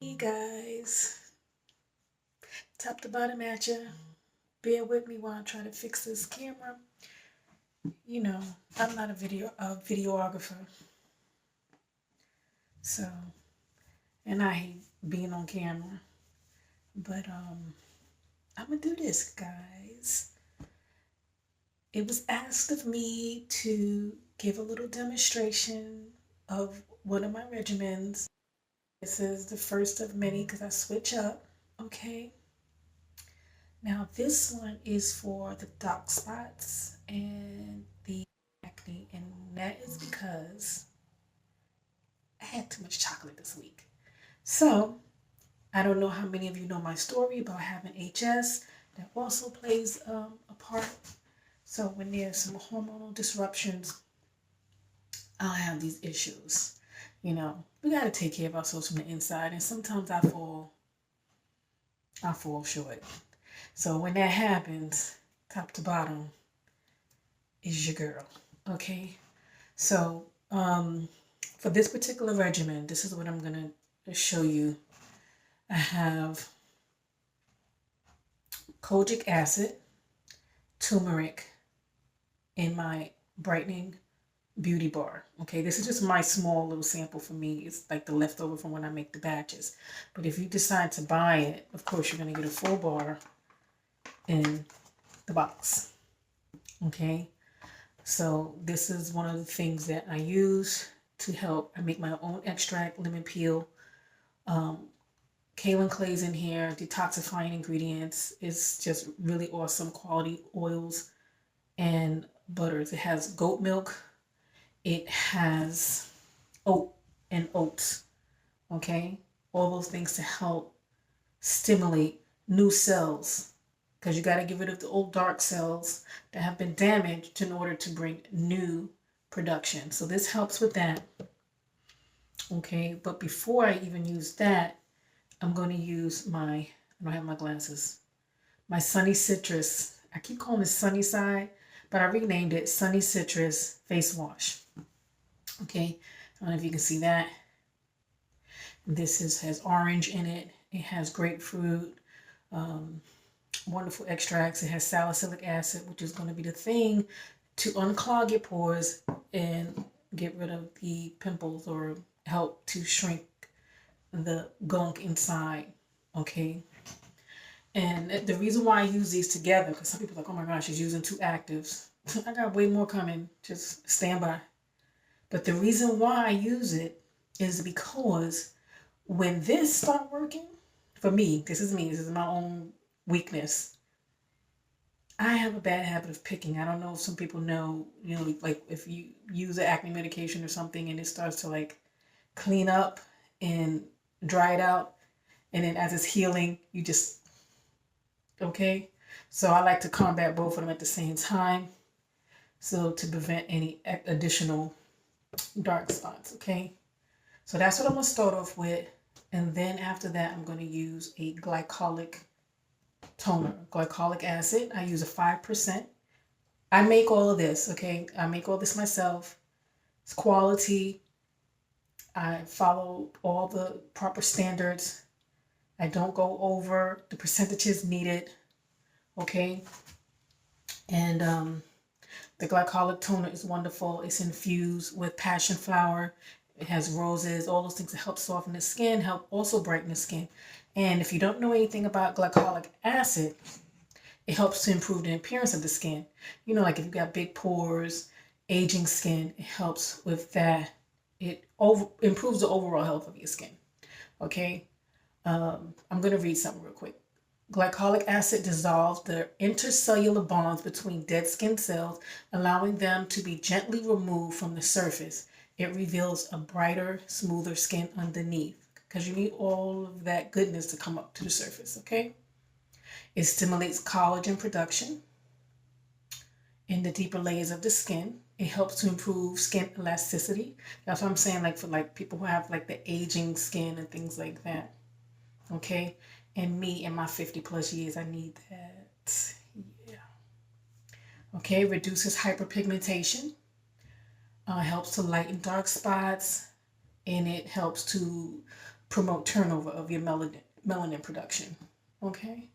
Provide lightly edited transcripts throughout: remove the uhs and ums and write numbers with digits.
Hey guys, top to bottom at ya. Bear with me while I try to fix this camera. You know, I'm not a videographer, so and I hate being on camera. But I'm gonna do this, guys. It was asked of me to give a little demonstration of one of my regimens. This is the first of many because I switch up. Okay. Now this one is for the dark spots and the acne, and that is because I had too much chocolate this week. So I don't know how many of you know my story about having HS. That also plays a part. So when there's some hormonal disruptions, I'll have these issues. We got to take care of ourselves from the inside, and sometimes I fall short. So when that happens, top to bottom is your girl. Okay. So for this particular regimen, this is what I'm gonna show you. I have kojic acid, turmeric in my brightening beauty bar. Okay, this is just my small little sample for me. It's like the leftover from when I make the batches. But if you decide to buy it, of course, you're gonna get a full bar in the box. Okay, so this is one of the things that I use to help. I make my own extract, lemon peel, kaolin clay's in here, detoxifying ingredients. It's just really awesome quality oils and butters. It has goat milk. It has oat and oats. Okay, all those things to help stimulate new cells, because you got to get rid of the old dark cells that have been damaged in order to bring new production. So this helps with that. Okay, but before I even use that, I'm going to use I don't have my glasses, my Sunny Citrus. I keep calling it Sunny Side, but I renamed it Sunny Citrus Face Wash. Okay, I don't know if you can see that. This has orange in it. It has grapefruit, wonderful extracts. It has salicylic acid, which is going to be the thing to unclog your pores and get rid of the pimples or help to shrink the gunk inside. Okay. And the reason why I use these together, because some people are like, oh my gosh, she's using two actives. I got way more coming. Just stand by. But the reason why I use it is because when this start working, for me, this is my own weakness. I have a bad habit of picking. I don't know if some people know, like if you use an acne medication or something and it starts to like clean up and dry it out, and then as it's healing, you just, okay? So I like to combat both of them at the same time, so to prevent any additional dark spots, okay? So that's what I'm going to start off with. And then after that, I'm going to use a glycolic toner, glycolic acid. I use a 5%. I make all of this, okay? I make all this myself. It's quality. I follow all the proper standards. I don't go over the percentages needed, okay? And the glycolic toner is wonderful. It's infused with passion flower. It has roses, all those things that help soften the skin, help also brighten the skin. And if you don't know anything about glycolic acid, it helps to improve the appearance of the skin. Like if you've got big pores, aging skin, it helps with that. It improves the overall health of your skin. Okay, I'm going to read something real quick. Glycolic acid dissolves the intercellular bonds between dead skin cells, allowing them to be gently removed from the surface. It reveals a brighter, smoother skin underneath, because you need all of that goodness to come up to the surface, okay? It stimulates collagen production in the deeper layers of the skin. It helps to improve skin elasticity. That's what I'm saying, like for like people who have like the aging skin and things like that, okay? And me in my 50 plus years, I need that. Yeah. Okay, reduces hyperpigmentation. Helps to lighten dark spots, and it helps to promote turnover of your melanin production. Okay,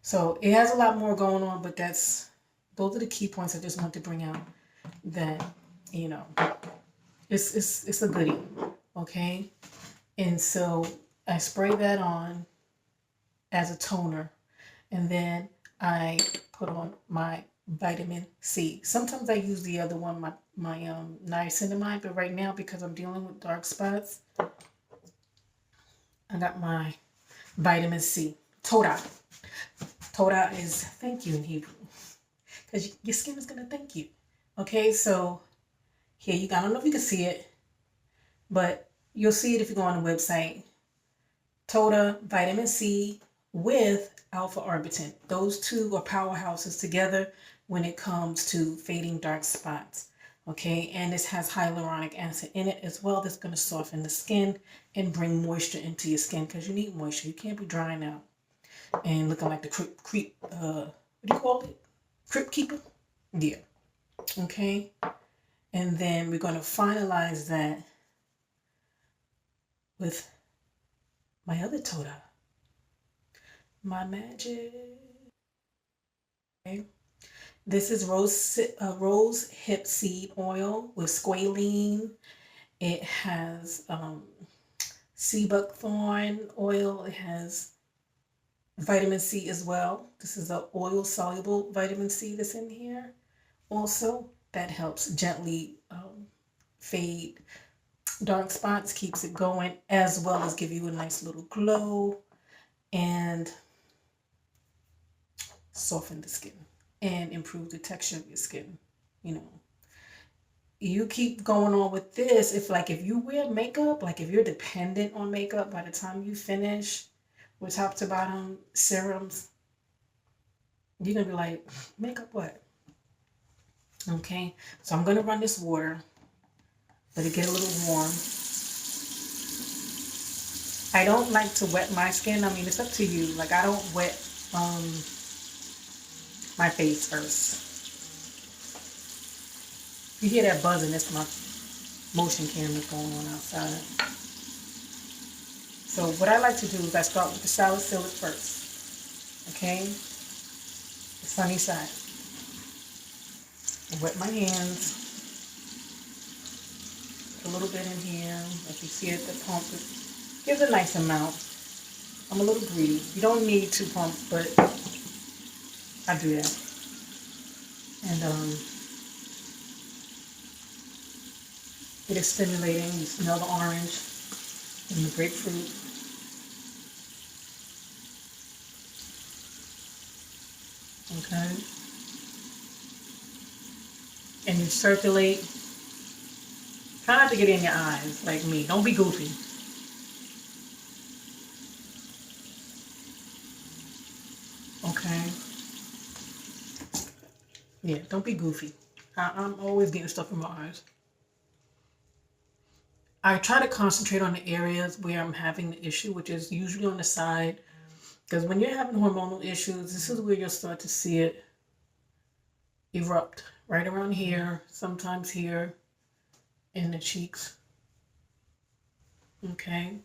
so it has a lot more going on, but those are the key points I just want to bring out. That, you know, it's a goodie. Okay, and so I spray that on as a toner, and then I put on my vitamin C. Sometimes I use the other one, my niacinamide, but right now, because I'm dealing with dark spots, I got my vitamin C. Toda. Toda is thank you in Hebrew, because your skin is going to thank you. Okay, so here you go. I don't know if you can see it, but you'll see it if you go on the website. Toda vitamin C with alpha arbutin. Those two are powerhouses together when it comes to fading dark spots. Okay, and this has hyaluronic acid in it as well. That's going to soften the skin and bring moisture into your skin, because you need moisture. You can't be drying out and looking like the creep what do you call it? Crypt keeper? Yeah. Okay. And then we're going to finalize that with my other Toda. My magic. Okay. This is rosehip seed oil with squalene. It has sea buckthorn oil. It has vitamin C as well. This is the oil soluble vitamin C that's in here. Also, that helps gently fade dark spots, keeps it going, as well as give you a nice little glow and soften the skin and improve the texture of your skin. You know, you keep going on with this. If you wear makeup, like if you're dependent on makeup, by the time you finish with top to bottom serums, you're gonna be like, makeup what? Okay, so I'm gonna run this water, let it get a little warm. I don't like to wet my skin. I mean, it's up to you. Like, I don't wet my face first. You hear that buzzing? That's my motion camera going on outside. So what I like to do is I start with the salicylic first. Okay? The sunny side. I wet my hands. Put a little bit in here. If you see it, the pump, it gives a nice amount. I'm a little greedy. You don't need 2 pumps, but I do that. And it is stimulating. You smell the orange and the grapefruit. Okay. And you circulate. Try not to get in your eyes like me. Don't be goofy. Okay. Yeah, don't be goofy. I'm always getting stuff in my eyes. I try to concentrate on the areas where I'm having the issue, which is usually on the side. Because when you're having hormonal issues, this is where you'll start to see it erupt. Right around here, sometimes here, in the cheeks. Okay.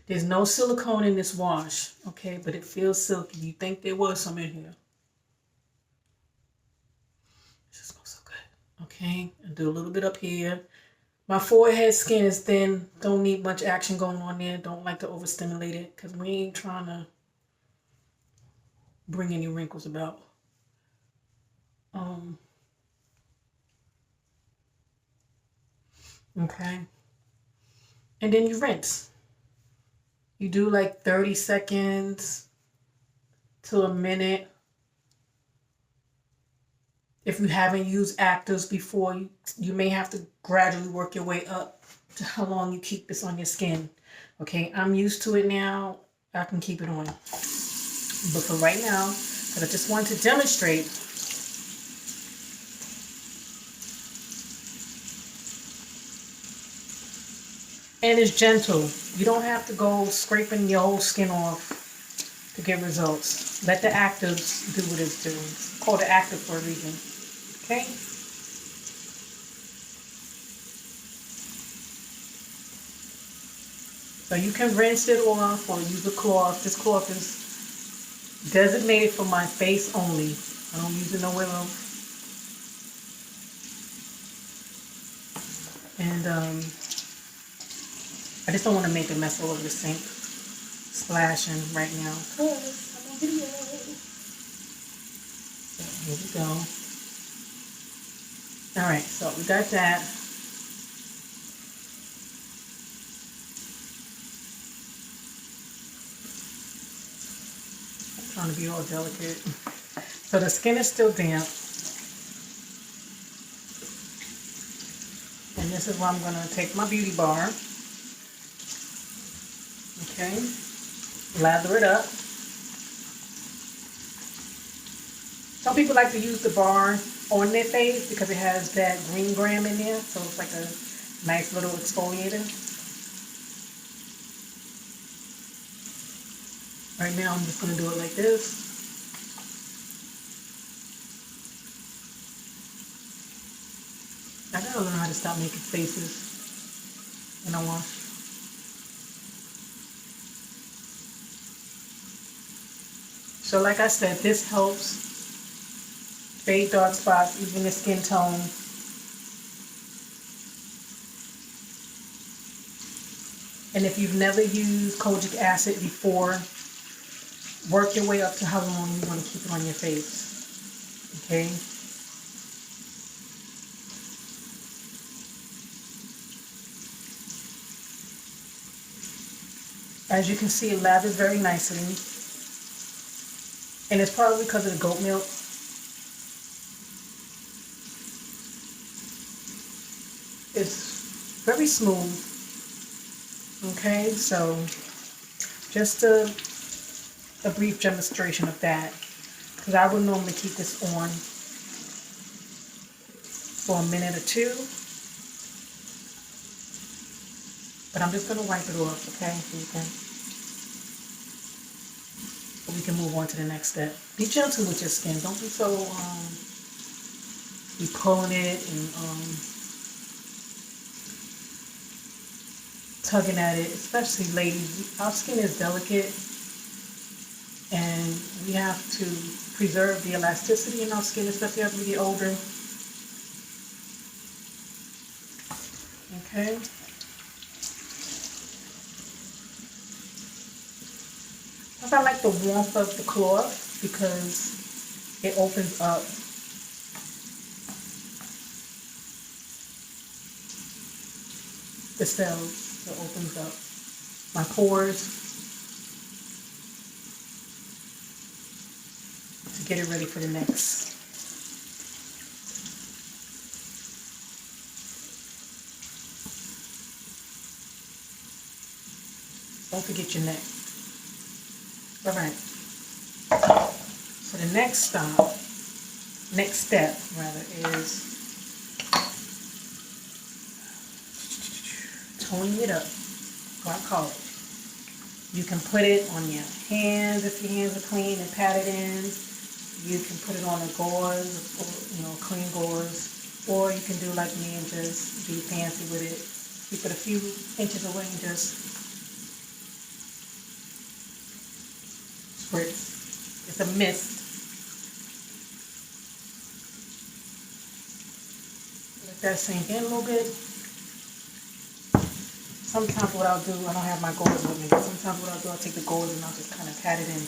There's no silicone in this wash, okay, but it feels silky. You think there was some in here. It just smells so good. Okay, and do a little bit up here. My forehead skin is thin. Don't need much action going on there. Don't like to overstimulate it, because we ain't trying to bring any wrinkles about. Okay. And then you rinse. You do like 30 seconds to a minute. If you haven't used actives before, you may have to gradually work your way up to how long you keep this on your skin. Okay, I'm used to it now. I can keep it on. But for right now, because I just wanted to demonstrate, and it's gentle. You don't have to go scraping your whole skin off to get results. Let the actives do what it's doing. It's called the active for a reason. Okay? So you can rinse it off or use a cloth. This cloth is designated for my face only. I don't use it nowhere else. And I just don't want to make a mess all over the sink, splashing right now. Cause I'm on video. So here we go. All right, so we got that. I'm trying to be all delicate. So the skin is still damp. And this is where I'm going to take my beauty bar. Okay. Lather it up. Some people like to use the bar on their face because it has that green gram in there. So it's like a nice little exfoliator. Right now I'm just going to do it like this. I gotta learn how to stop making faces when I wash. So like I said, this helps fade dark spots, even the skin tone. And if you've never used Kojic acid before, work your way up to how long you want to keep it on your face. Okay? As you can see, it lathers very nicely. And it's probably because of the goat milk. It's very smooth. Okay, so just a brief demonstration of that. Because I would normally keep this on for a minute or two. But I'm just going to wipe it off, okay? So we can move on to the next step. Be gentle with your skin. Don't be so, be pulling it and tugging at it, especially ladies. Our skin is delicate and we have to preserve the elasticity in our skin, especially as we get older. Okay. I like the warmth of the cloth because it opens up the cells. It opens up my pores to get it ready for the next. Don't forget your neck. All right. So the next step is toning it up. What I call it. You can put it on your hands if your hands are clean and patted in. You can put it on a gauze, or, clean gauze, or you can do like me and just be fancy with it. Keep it a few inches away and just spritz. It's a mist. Let that sink in a little bit. Sometimes what I'll do, I don't have my gauze with me, but sometimes what I'll do, I'll take the gauze and I'll just kind of pat it in.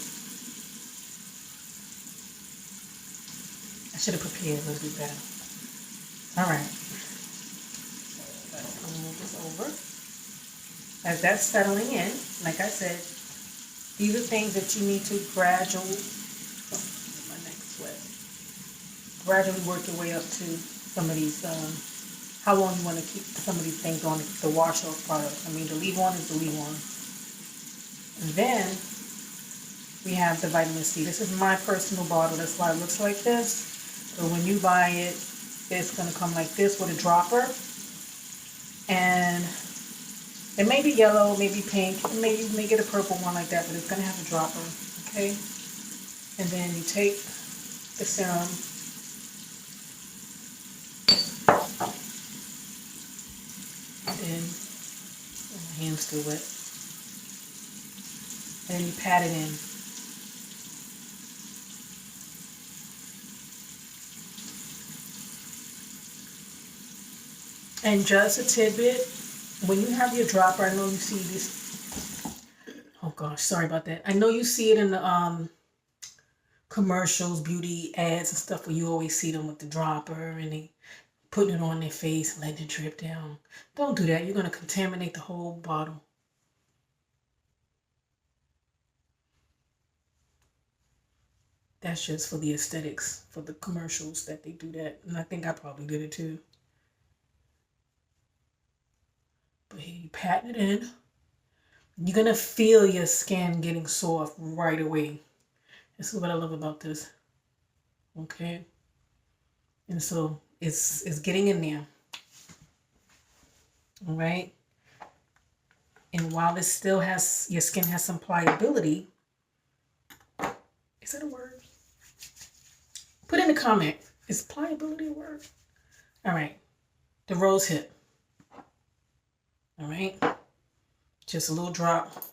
I should have prepared a little bit better. Alright. So let's move this over. As that's settling in, like I said, these are things that you need to gradually work your way up to some of these, how long you want to keep some of these things on the wash off products. I mean, the leave on is the leave on. And then we have the vitamin C. This is my personal bottle. That's why it looks like this. But when you buy it, it's going to come like this with a dropper. And it may be yellow, maybe pink, you may get a purple one like that, but it's going to have a dropper, okay? And then you take the serum, and then, my hand's still wet. and then you pat it in. And just a tidbit, when you have your dropper, I know you see this. Oh gosh, sorry about that. I know you see it in the commercials, beauty ads and stuff, where you always see them with the dropper and they putting it on their face and letting it drip down. Don't do that. You're going to contaminate the whole bottle. That's just for the aesthetics, for the commercials that they do that. And I think I probably did it too. But here you pat it in. You're going to feel your skin getting soft right away. This is what I love about this. Okay. And so it's getting in there. All right. And while it still has, your skin has some pliability. Is that a word? Put in the comment. Is pliability a word? All right. The rosehip. All right. Just a little drop.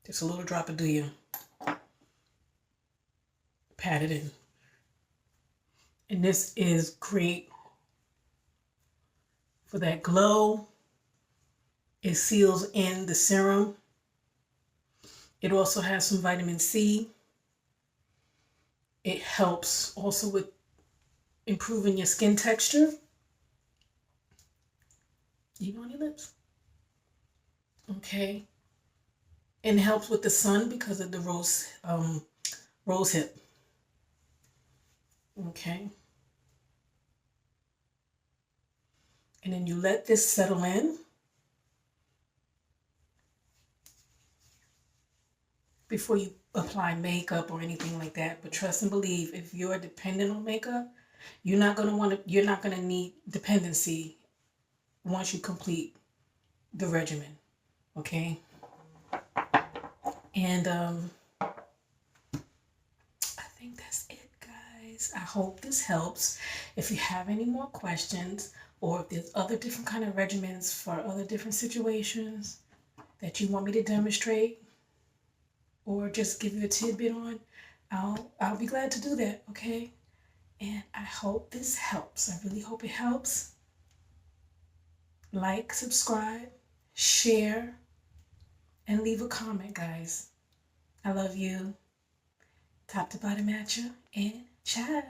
Just a little drop of do you. Pat it in. And this is great for that glow. It seals in the serum. It also has some vitamin C. It helps also with improving your skin texture. Even on your lips. Okay. And it helps with the sun because of the rosehip. Okay. And then you let this settle in. Before you apply makeup or anything like that. But trust and believe, if you're dependent on makeup, you're not gonna need dependency once you complete the regimen. Okay? And I think that's it, guys. I hope this helps. If you have any more questions, or if there's other different kind of regimens for other different situations that you want me to demonstrate, or just give you a tidbit on, I'll be glad to do that, okay? And I hope this helps. I really hope it helps. Like, subscribe, share, and leave a comment, guys. I love you. Top to bottom at you, and ciao.